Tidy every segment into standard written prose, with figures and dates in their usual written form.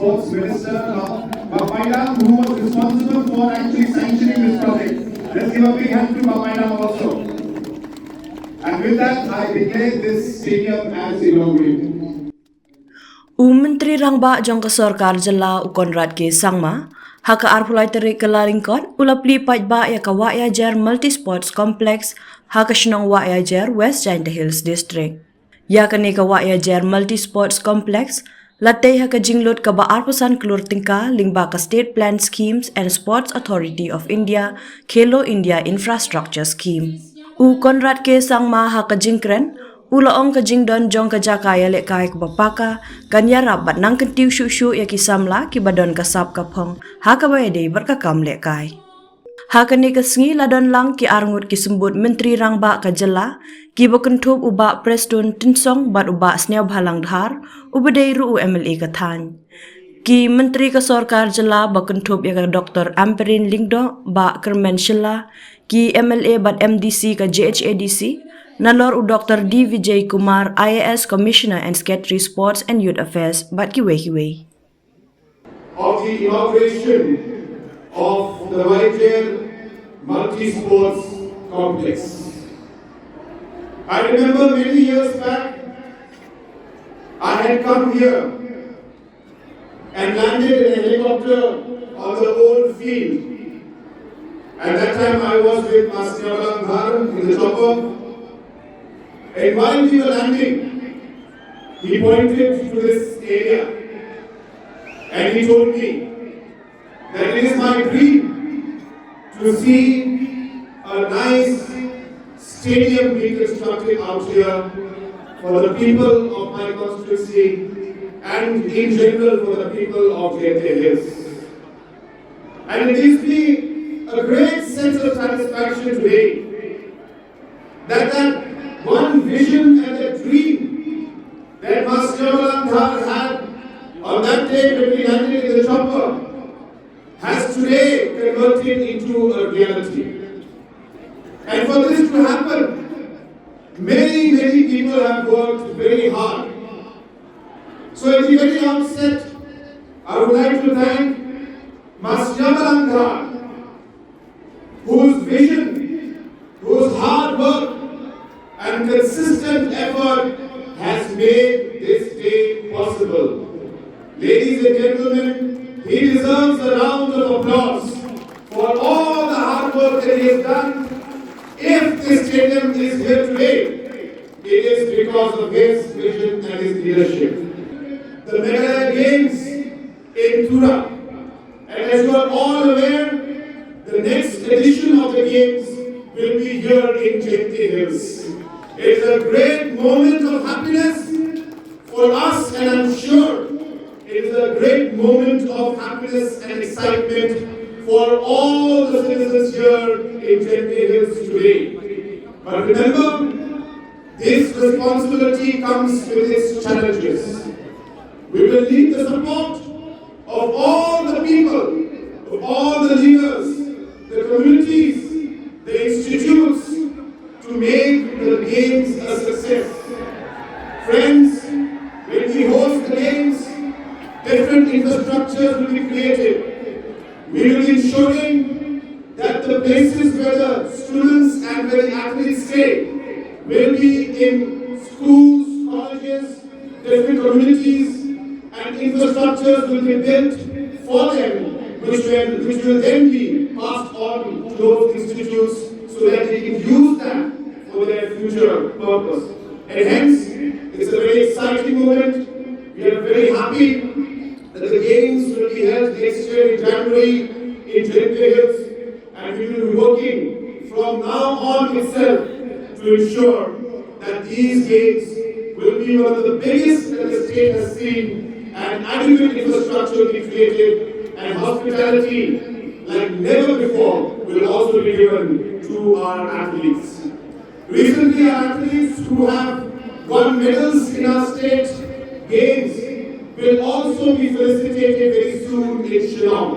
Sports Minister, Wahiajer, who was responsible for actually sanctioning this project. Let's give a big hand to Wahiajer also. And with that, I declare this stadium as inaugurated. Menteri Rangba jong ke Sarkar Jela Conrad Sangma haka arpulai terik ke Lalingkot ulapli pajba ya ke Wahiajer Multi Sports Complex haka Shenong Wahiajer West Giant Hills District. Ya ke ni ke Wahiajer Multi Sports Complex latih haka jinglot ke ba arpusan kelur tingka lingba ke State Plan Schemes and Sports Authority of India Khelo India Infrastructure Scheme. Conrad Sangma haka jingkren Ulaong kajing don jong kajakaya lek kai ke bapaka kanya rabat nang kentiu syu ya kisamla ki badon kasap kapong haka bayade berkakam lek kai. Haka ni kesngi ladon lang ki arngut ki sembut menteri rangba ka jela ki bokentup uba preston tinsong bat uba sneau bhalang dhar ubadei ru MLA kathan. Ki menteri ka Sarkar jela bokentup ya ka Dr. Amperin Lingdo ba Kermen Shilla ki MLA bat MDC ka JHADC Nalor u Dr. D. Vijay Kumar, IAS Commissioner and Secretary Sports and Youth Affairs, bat kiwe. Of the inauguration of the Wahiajer Multi Sports Complex. I remember many years back, I had come here and landed in a helicopter on the old field. At that time I was with Master Bharan in the chopper. And while we were landing, he pointed to this area and he told me that it is my dream to see a nice stadium being constructed out here for the people of my constituency and in general for the people of Wahiajer Hills. And it gives me a great sense of satisfaction today that one vision and a dream that Master Dhar had on that day when we landed in the chopper has today converted into a reality. And for this to happen, many people have worked very hard. So at the very outset, I would like to thank Master Dhar, whose vision, whose hard work and consistent effort has made this day possible. Ladies and gentlemen, he deserves a round of applause for all the hard work that he has done. If this stadium is here today, it is because of his vision and his leadership. The Meghalaya Games in Tura, and as you are all aware, the next edition of the Games will be here in Wahiajer Hills. It is a great moment of happiness for us, and I'm sure it is a great moment of happiness and excitement for all the citizens here in Wahiajer Hills today. But remember, this responsibility comes with its challenges. We will need the support of all the people, of all the leaders, the communities, the institutes, to make the Games a success. Friends, when we host the Games, different infrastructures will be created. We will be ensuring that the places where the students and where the athletes stay will be in schools, colleges, different communities, and infrastructures will be built for them, which will then be passed on to those institutes so that they can use that for their future purpose. And hence, it's a very exciting moment. We are very happy that the Games will be held next year in January in Wahiajer Hills, and we will be working from now on itself to ensure that these Games will be one of the biggest that the state has seen, and adequate infrastructure will be created, and hospitality like never before will also be given to our athletes. Recently, our athletes who have won medals in our state Games will also be felicitated very soon in Shillong.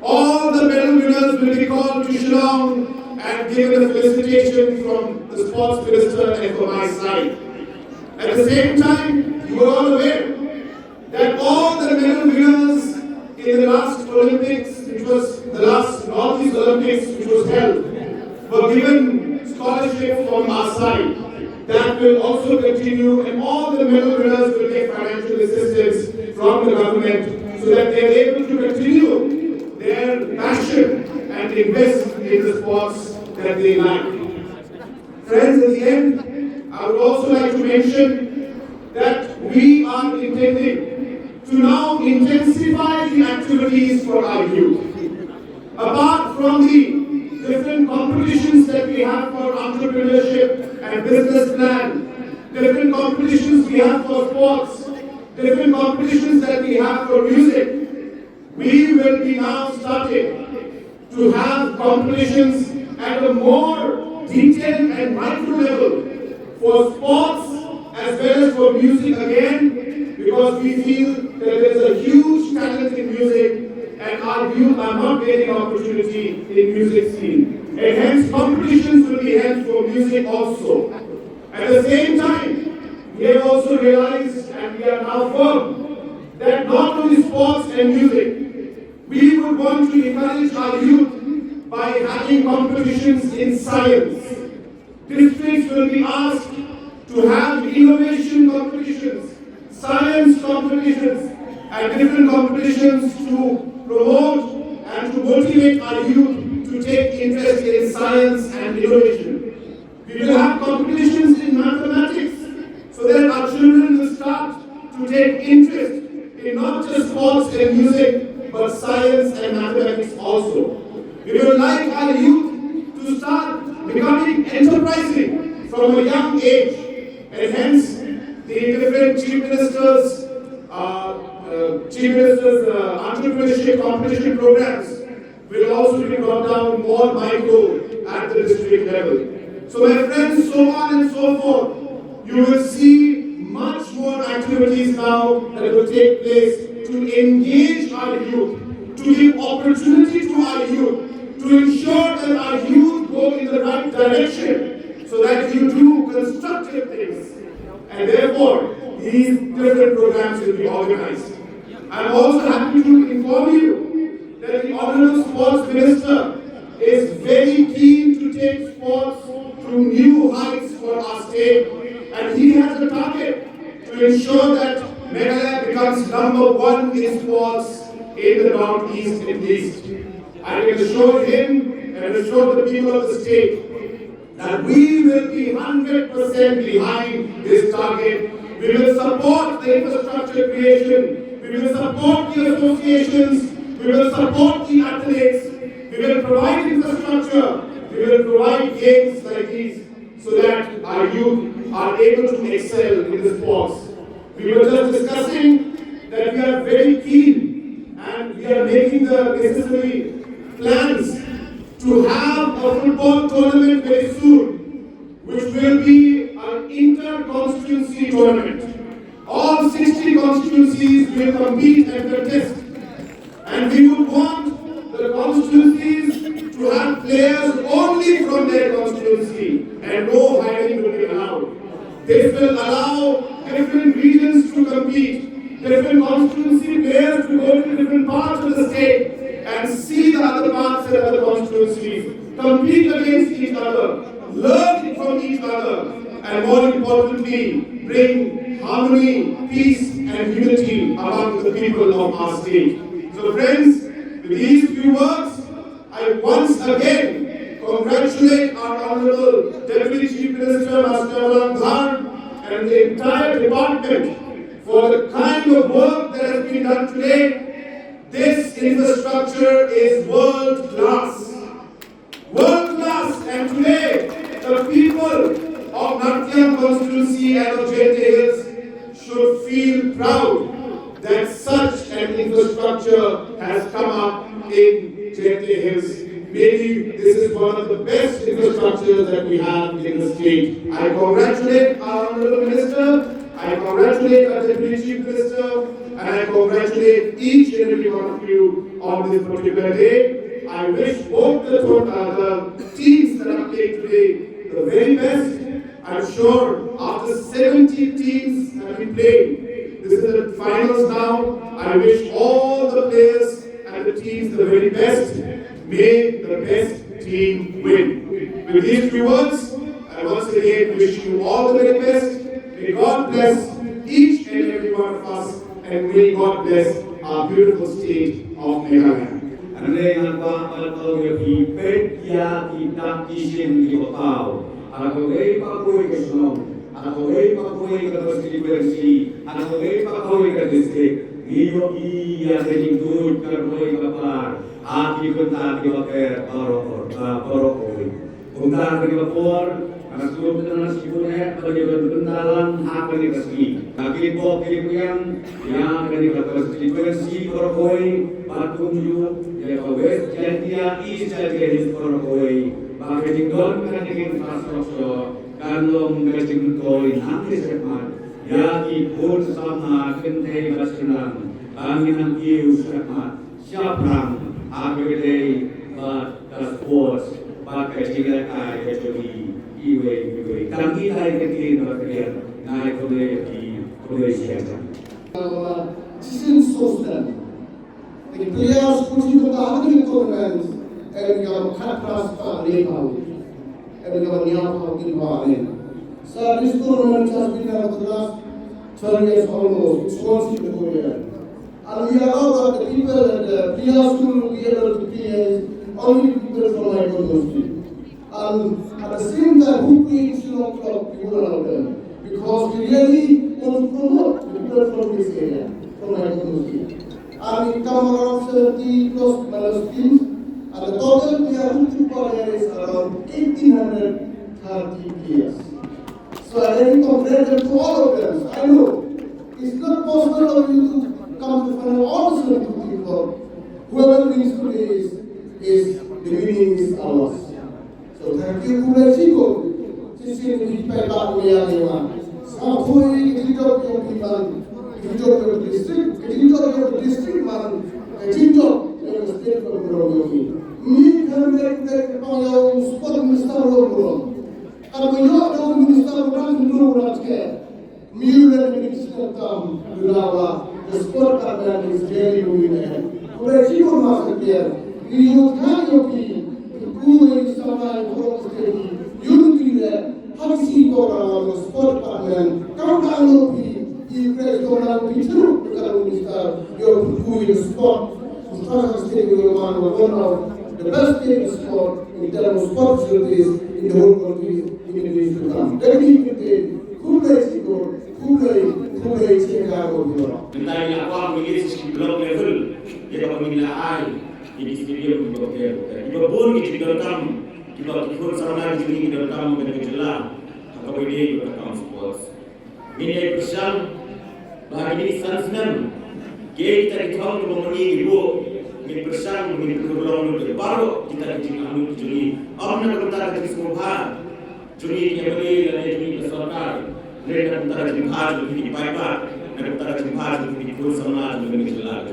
All the medal winners will be called to Shillong and given a felicitation from the Sports Minister and from my side. At the same time, you are all aware that all the medal winners in the last Olympics, which was the last Northeast Olympics, which was held, were given scholarships from our side. That will also continue, and all the medal winners will get financial assistance from the government so that they are able to continue their passion and invest in the sports that they like. Friends, at the end, I would also like to mention that we are intending to now intensify the activities for our youth. Apart from the different competitions that we have for entrepreneurship and business plan, different competitions we have for sports, different competitions that we have for music, we will be now starting to have competitions at a more detailed and micro level for sports as well as for music again, because we feel that there is a huge talent in music and our youth are not getting opportunity in music scene. And hence competitions will be held for music also. At the same time, we have also realized, and we are now firm, that not only sports and music, we would want to encourage our youth by having competitions in science. Districts will be asked to have innovation competitions, science competitions, and different competitions to promote and to motivate our youth to take interest in science and innovation. We will have competitions in mathematics so that our children will start to take interest in not just sports and music, but science and mathematics also. We would like our youth to start becoming enterprising from a young age, and hence the different chief ministers' entrepreneurship competition programs will also be brought down more micro at the district level. So my friends, so on and so forth, you will see much more activities now that will take place to engage our youth, to give opportunity to our youth, to ensure that our youth go in the right direction so that you do constructive things. And therefore, these different programs will be organized. I am also happy to inform you that the Honorable Sports Minister is very keen to take sports to new heights for our state, and he has a target to ensure that Meghalaya becomes #1 in sports in the Northeast and East. I can assure him and assure the people of the state that we will be 100% behind this target. We will support the infrastructure creation. We will support the associations. We will support the athletes. We will provide infrastructure. We will provide games like these so that our youth are able to excel in the sports. We were just discussing that we are very keen and we are making the necessary plans to have a football tournament very soon, which will be an inter-constituency tournament. All 60 constituencies will compete and contest, and we would want the constituencies to have players only from their constituency and no hiring will be allowed. This will allow different regions to compete, different constituency players to go to different parts of the state and see the other parts and other constituencies, compete against each other, learn from each other, and more importantly, bring harmony, peace, and unity among the people of our state. So friends, with these few words, I once again congratulate our Honorable Deputy Chief Minister, Master Wahiajer, and the entire department for the kind of work that has been done today. This infrastructure is world class. World class, and today the people of Natyam constituency and of Jete Hills should feel proud that such an infrastructure has come up in Jete Hills. Maybe this is one of the best infrastructures that we have in the state. I congratulate our Honorable Minister, I congratulate our Deputy Chief Minister, and I congratulate each and every one of you on this particular day. I wish both the teams that are playing today the very best. I'm sure after 70 teams have been playing, This is the finals now. I wish all the players and the teams the very best. May the best team win. With these few words, I once again wish you all the very best. May God bless each and every one of us, and may God bless our beautiful state of Meghalaya. Andai nampak atau yang pet ya kita kisim di kotau, atau lei pakoi ke sunong, atau lei pakoi ke konstituensi, atau lei pakoi ke distrik, iyo iya setingkut karoi kapar, aki kontak di hotel parokoi, kontak di lapor. Anak suruh kita nasibunya pada berbendalan hak ini resmi. Kaki bok yang kini konstituensi korokoi patunjuk ya West Jantia East Jantia Hills korokoi. Pakai don kan infrastruktur kanlong kacing koi nanti semat. Ya pun sama kentai basenang angin ang iu semat. Siaprang agede sports pakai cilik ay kecuali iwe kami tayo ketin bakal naik kode siapa. Season social. The players put into the other tournaments and we have cut class Nepal and we have Nepal in Bahrain. So this tournament has been for the last 12 years almost. It's once in the Korea. And we allow that the people and the players will be able to play only people from my country. And at the same time, who plays Syllad club, we will allow them. Because we really want to promote the people from this area, from my country. And we come around 70 plus minus teams. And the total player who is around 1,830 players. So I really congratulate to all of them. I know it's not possible for you to come to final all the 70 people. Whoever wins today is the winning is ours. So thank you for the people. Sisi ni peta kuya lewa. Sampai kita job yang kita job district, kita job district man, kita job yang state program ini. Ni kami kita yang sport minister program. Kalau yang ada minister program dulu rakyat, miulah minister tam dulu the sport program is very good. Kalau kita masuk dia, you can you who is someone who is unity there, how is he going around the sport department? Come down to you guys go down to true because minister, you're who is sport. The first state of one of the best state of sport in terms of sport facilities in the whole country in the days to come. Then we can say, who plays the goal, who plays the Chicago Bureau. Tentang yang apa menjadi blok level, dia dapat menilai. Ini stadium juga okey. Juga pun kita dalam kita ikut sama di sini kita dalam dengan jelas. Apa ini kita dalam sports. Ini pesan bagi sansan. Kita ikut mempunyai ibu. Ini pesan mengenai program itu baru kita dijamin juli. Amna kita di semua. Juli yang beri dan juli kesertar. Mereka kita di bahas di pipa. Mereka kita di bahas di ikut sama dengan jelas.